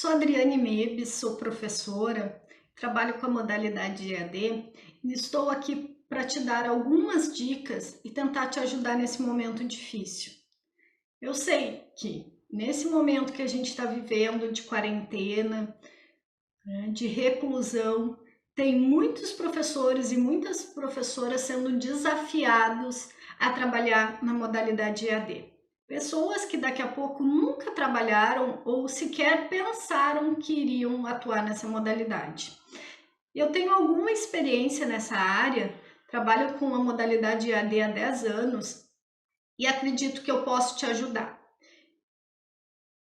Sou Adriane Mebes, sou professora, trabalho com a modalidade EAD e estou aqui para te dar algumas dicas e tentar te ajudar nesse momento difícil. Eu sei que nesse momento que a gente está vivendo de quarentena, de reclusão, tem muitos professores e muitas professoras sendo desafiados a trabalhar na modalidade EAD. Pessoas que daqui a pouco nunca trabalharam ou sequer pensaram que iriam atuar nessa modalidade. Eu tenho alguma experiência nessa área, trabalho com a modalidade EAD há 10 anos e acredito que eu posso te ajudar.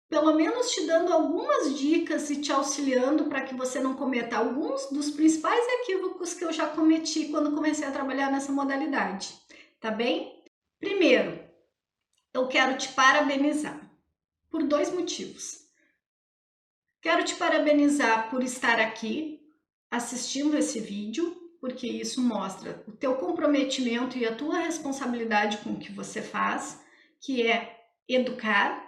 Pelo menos te dando algumas dicas e te auxiliando para que você não cometa alguns dos principais equívocos que eu já cometi quando comecei a trabalhar nessa modalidade, tá bem? Primeiro, eu quero te parabenizar por dois motivos. Quero te parabenizar por estar aqui assistindo esse vídeo, porque isso mostra o teu comprometimento e a tua responsabilidade com o que você faz, que é educar.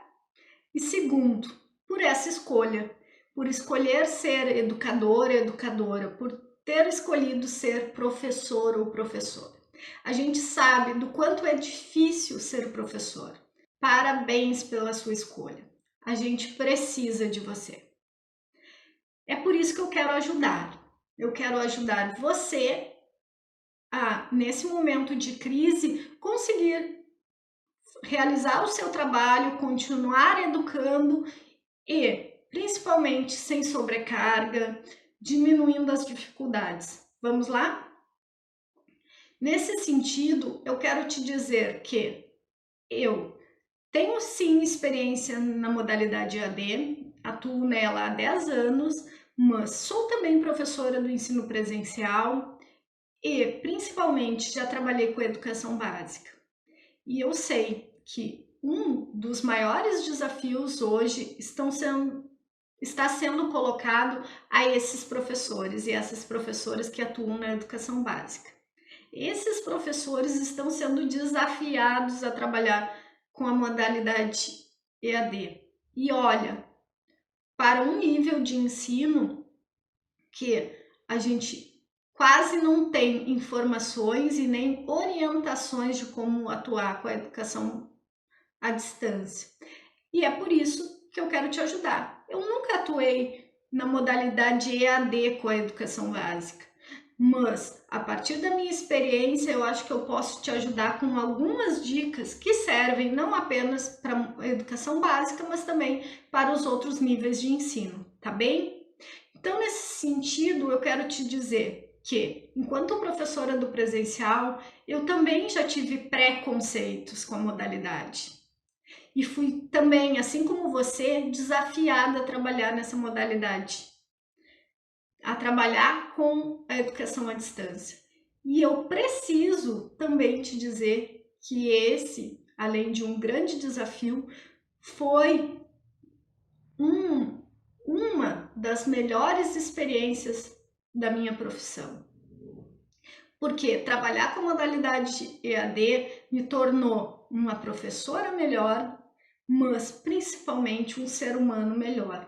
E segundo, por essa escolha, por escolher ser educadora, por ter escolhido ser professor ou professora. A gente sabe do quanto é difícil ser professor. Parabéns pela sua escolha. A gente precisa de você. É por isso que eu quero ajudar. Eu quero ajudar você a, nesse momento de crise, conseguir realizar o seu trabalho, continuar educando e, principalmente, sem sobrecarga, diminuindo as dificuldades. Vamos lá? Nesse sentido, eu quero te dizer que eu tenho sim experiência na modalidade EAD, atuo nela há 10 anos, mas sou também professora do ensino presencial e, principalmente, já trabalhei com educação básica. E eu sei que um dos maiores desafios hoje está sendo colocado a esses professores e essas professoras que atuam na educação básica. Esses professores estão sendo desafiados a trabalhar com a modalidade EAD. E olha, para um nível de ensino que a gente quase não tem informações e nem orientações de como atuar com a educação à distância. E é por isso que eu quero te ajudar. Eu nunca atuei na modalidade EAD com a educação básica, mas a partir da minha experiência eu acho que eu posso te ajudar com algumas dicas que servem não apenas para a educação básica, mas também para os outros níveis de ensino, tá bem? Então, nesse sentido, eu quero te dizer que, enquanto professora do presencial, eu também já tive preconceitos com a modalidade. E fui também, assim como você, desafiada a trabalhar nessa modalidade, a trabalhar com a educação à distância. E eu preciso também te dizer que esse, além de um grande desafio, foi uma das melhores experiências da minha profissão. Porque trabalhar com a modalidade EAD me tornou uma professora melhor, mas principalmente um ser humano melhor.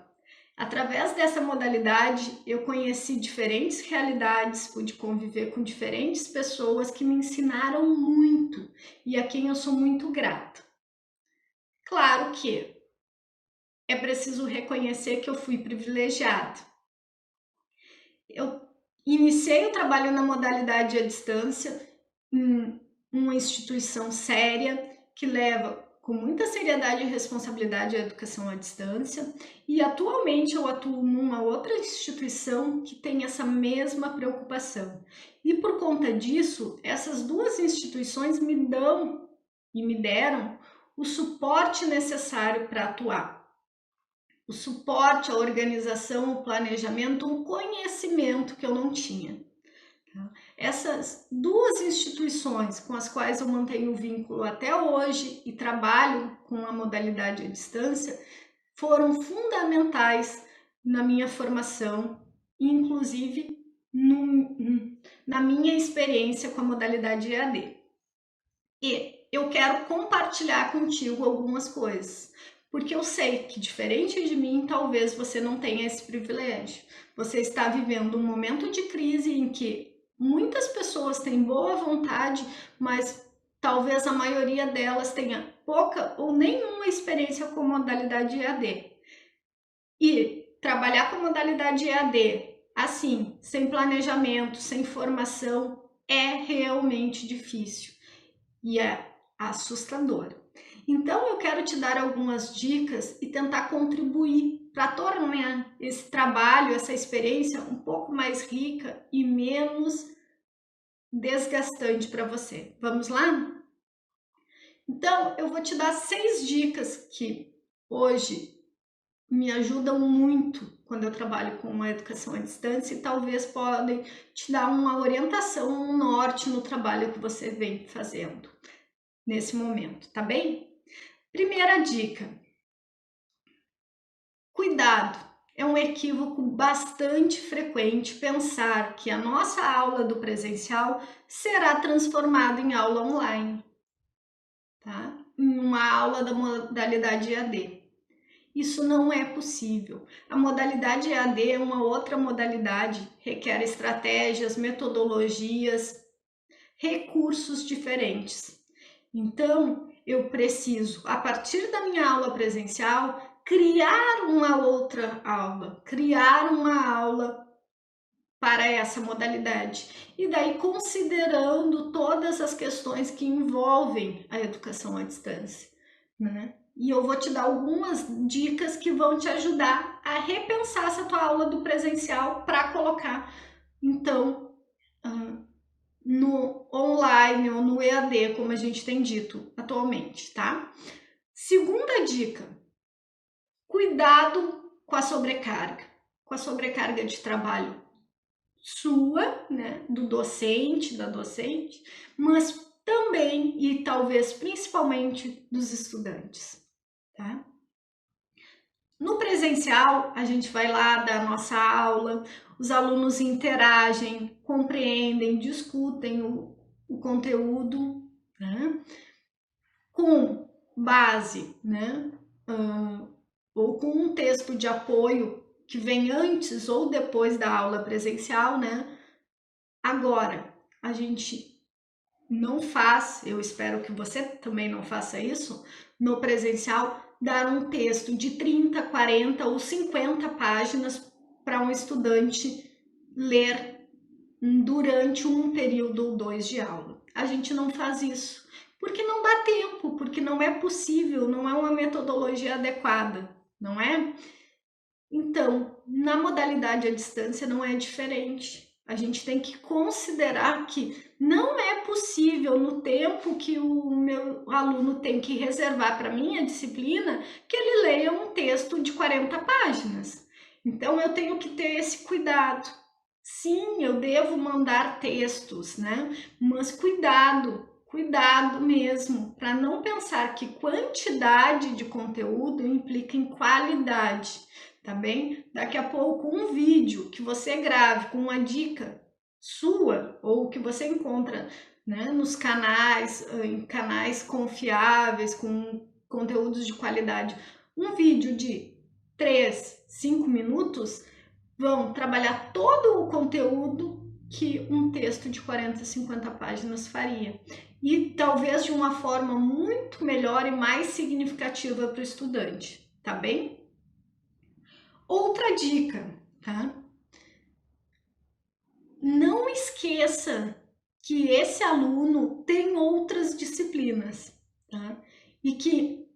Através dessa modalidade, eu conheci diferentes realidades, pude conviver com diferentes pessoas que me ensinaram muito e a quem eu sou muito grata. Claro que é preciso reconhecer que eu fui privilegiada. Eu iniciei o trabalho na modalidade à distância em uma instituição séria que leva com muita seriedade e responsabilidade a educação à distância, e atualmente eu atuo numa outra instituição que tem essa mesma preocupação. E por conta disso, essas duas instituições me dão e me deram o suporte necessário para atuar. O suporte, a organização, o planejamento, um conhecimento que eu não tinha. Essas duas instituições com as quais eu mantenho vínculo até hoje e trabalho com a modalidade à distância foram fundamentais na minha formação, inclusive na minha experiência com a modalidade EAD. E eu quero compartilhar contigo algumas coisas, porque eu sei que, diferente de mim, talvez você não tenha esse privilégio. Você está vivendo um momento de crise em que muitas pessoas têm boa vontade, mas talvez a maioria delas tenha pouca ou nenhuma experiência com modalidade EAD. E trabalhar com modalidade EAD, assim, sem planejamento, sem formação, é realmente difícil e é assustador. Então, eu quero te dar algumas dicas e tentar contribuir para tornar esse trabalho, essa experiência um pouco mais rica e menos desgastante para você. Vamos lá? Então, eu vou te dar 6 dicas que hoje me ajudam muito quando eu trabalho com a educação à distância e talvez podem te dar uma orientação, um norte no trabalho que você vem fazendo nesse momento, tá bem? Primeira dica: cuidado. É um equívoco bastante frequente pensar que a nossa aula do presencial será transformada em aula online, tá? Em uma aula da modalidade EAD. Isso não é possível. A modalidade EAD é uma outra modalidade, requer estratégias, metodologias, recursos diferentes. Então, eu preciso, a partir da minha aula presencial, criar uma outra aula, criar uma aula para essa modalidade. E daí, considerando todas as questões que envolvem a educação à distância, né? E eu vou te dar algumas dicas que vão te ajudar a repensar essa tua aula do presencial para colocar, então, no online ou no EAD, como a gente tem dito atualmente, tá? Segunda dica: cuidado com a sobrecarga de trabalho sua, né, do docente, da docente, mas também e talvez principalmente dos estudantes, tá? No presencial, a gente vai lá dar a nossa aula, os alunos interagem, compreendem, discutem o conteúdo, né? Com base, né? Ou com um texto de apoio que vem antes ou depois da aula presencial, né? Agora, a gente não faz, eu espero que você também não faça isso, no presencial, dar um texto de 30, 40 ou 50 páginas para um estudante ler durante um período ou 2 de aula. A gente não faz isso, porque não dá tempo, porque não é possível, não é uma metodologia adequada, não é? Então, na modalidade à distância não é diferente. A gente tem que considerar que não é possível, no tempo que o meu aluno tem que reservar para minha disciplina, que ele leia um texto de 40 páginas. Então, eu tenho que ter esse cuidado. Sim, eu devo mandar textos, né? Mas cuidado, cuidado mesmo, para não pensar que quantidade de conteúdo implica em qualidade, tá bem? Daqui a pouco um vídeo que você grave com uma dica sua ou que você encontra, né, nos canais, em canais confiáveis, com conteúdos de qualidade, um vídeo de 3, 5 minutos, vão trabalhar todo o conteúdo que um texto de 40, 50 páginas faria. E talvez de uma forma muito melhor e mais significativa para o estudante, tá bem? Outra dica, tá? Não esqueça que esse aluno tem outras disciplinas, tá? E que,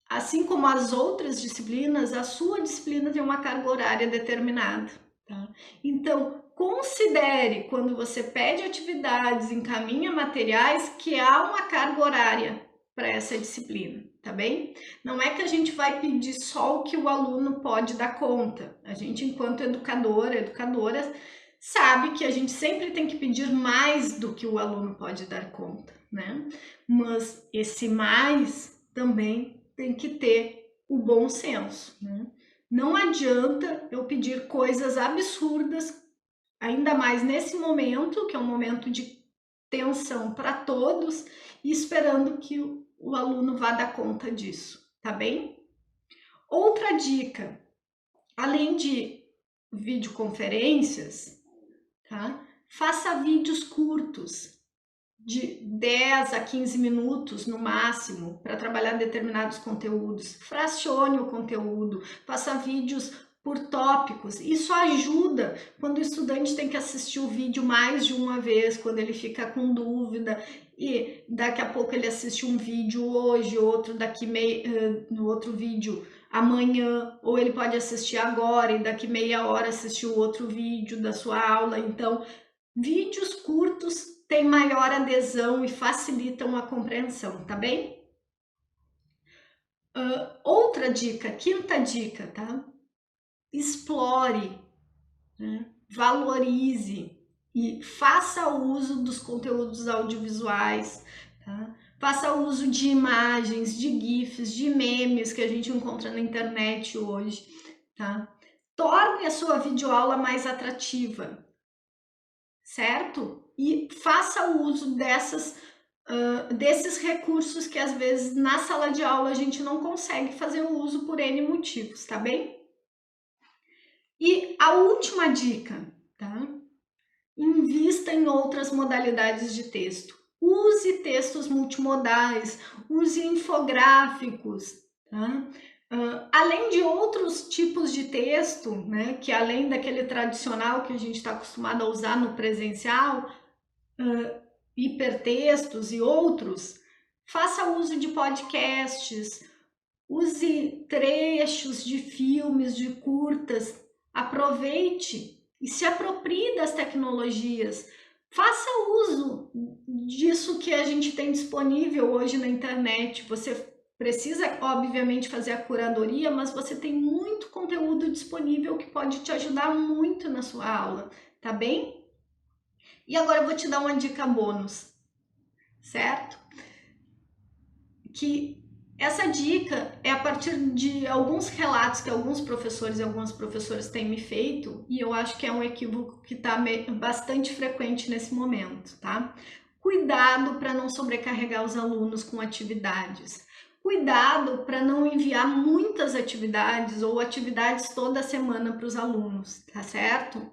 assim como as outras disciplinas, a sua disciplina tem uma carga horária determinada, tá? Então, considere quando você pede atividades, encaminha materiais, que há uma carga horária para essa disciplina, tá bem? Não é que a gente vai pedir só o que o aluno pode dar conta. A gente, enquanto educadora, sabe que a gente sempre tem que pedir mais do que o aluno pode dar conta, né? Mas esse mais também tem que ter o bom senso, né? Não adianta eu pedir coisas absurdas, ainda mais nesse momento, que é um momento de tensão para todos, e esperando que o aluno vá dar conta disso, tá bem? Outra dica, além de videoconferências, tá? Faça vídeos curtos, de 10 a 15 minutos no máximo, para trabalhar determinados conteúdos. Fracione o conteúdo, faça vídeos por tópicos. Isso ajuda quando o estudante tem que assistir o vídeo mais de uma vez, quando ele fica com dúvida e daqui a pouco ele assiste um vídeo hoje, outro no outro vídeo amanhã, ou ele pode assistir agora e daqui meia hora assistir o outro vídeo da sua aula. Então, vídeos curtos têm maior adesão e facilitam a compreensão, tá bem? Outra dica, quinta dica, tá? Explore, né? Valorize e faça uso dos conteúdos audiovisuais, tá? Faça uso de imagens, de GIFs, de memes que a gente encontra na internet hoje, tá? Torne a sua videoaula mais atrativa, certo? E faça uso desses recursos que às vezes na sala de aula a gente não consegue fazer o uso por N motivos, tá bem? E a última dica, tá? Invista em outras modalidades de texto. Use textos multimodais, use infográficos, tá? Além de outros tipos de texto, né, que além daquele tradicional que a gente está acostumado a usar no presencial, hipertextos e outros, faça uso de podcasts, use trechos de filmes, de curtas, aproveite e se aproprie das tecnologias. Faça uso disso que a gente tem disponível hoje na internet. Você precisa, obviamente, fazer a curadoria, mas você tem muito conteúdo disponível que pode te ajudar muito na sua aula, tá bem? E agora eu vou te dar uma dica bônus, certo? Que essa dica é a partir de alguns relatos que alguns professores e algumas professoras têm me feito, e eu acho que é um equívoco que está bastante frequente nesse momento, tá? Cuidado para não sobrecarregar os alunos com atividades. Cuidado para não enviar muitas atividades ou atividades toda semana para os alunos, tá certo?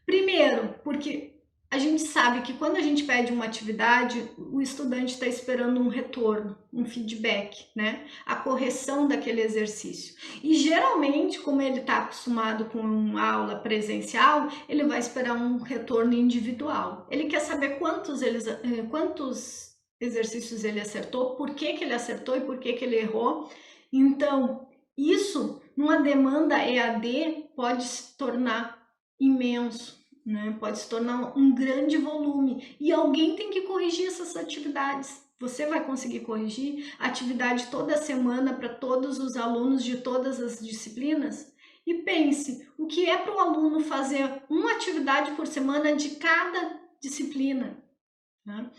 Primeiro, porque a gente sabe que quando a gente pede uma atividade, o estudante está esperando um retorno, um feedback, né? A correção daquele exercício. E geralmente, como ele está acostumado com uma aula presencial, ele vai esperar um retorno individual. Ele quer saber quantos exercícios ele acertou, por que ele acertou e por que ele errou. Então, isso, numa demanda EAD, pode se tornar imenso, né? Pode se tornar um grande volume e alguém tem que corrigir essas atividades. Você vai conseguir corrigir atividade toda semana para todos os alunos de todas as disciplinas? E pense, o que é para o aluno fazer uma atividade por semana de cada disciplina, né?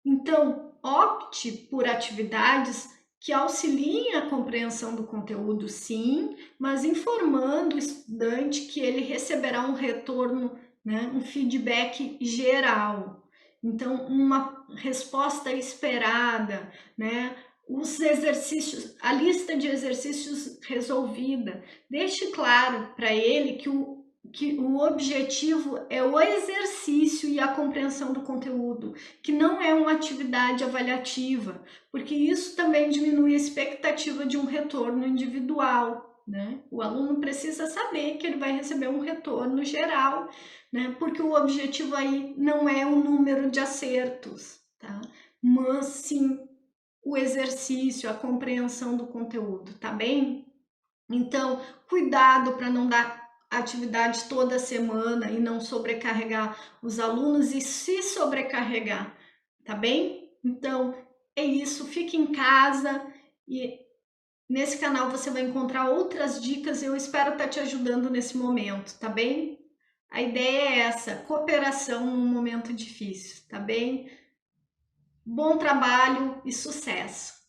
Então, opte por atividades que auxiliem a compreensão do conteúdo, sim, mas informando o estudante que ele receberá um retorno, né, um feedback geral. Então, uma resposta esperada, né, os exercícios, a lista de exercícios resolvida. Deixe claro para ele que o objetivo é o exercício e a compreensão do conteúdo, que não é uma atividade avaliativa, porque isso também diminui a expectativa de um retorno individual, né? O aluno precisa saber que ele vai receber um retorno geral, né? Porque o objetivo aí não é o número de acertos, tá? Mas sim o exercício, a compreensão do conteúdo, tá bem? Então, cuidado para não dar atividade toda semana e não sobrecarregar os alunos e se sobrecarregar, tá bem? Então, é isso, fique em casa e nesse canal você vai encontrar outras dicas e eu espero estar te ajudando nesse momento, tá bem? A ideia é essa, cooperação num momento difícil, tá bem? Bom trabalho e sucesso!